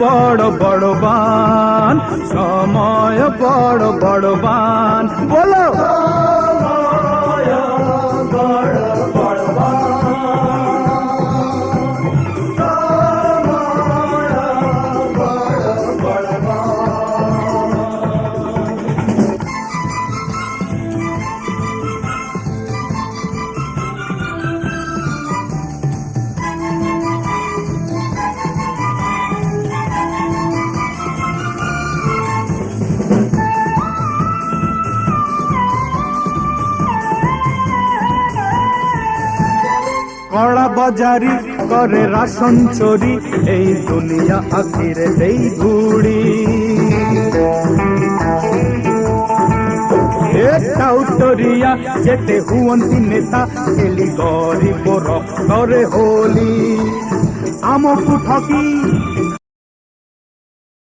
বড় বড়বান, সময় বড় বড়বান। বলো সময় বড় কড়া বাজারি করে রাশন চুরি, এই দুনিয়া আখিরে এই ঘুড়ি। টাউটরিয়া যেতে হুয়ন্তি নেতা, খেলি গরিব রক্তরে হোলি। আমকু ঠকি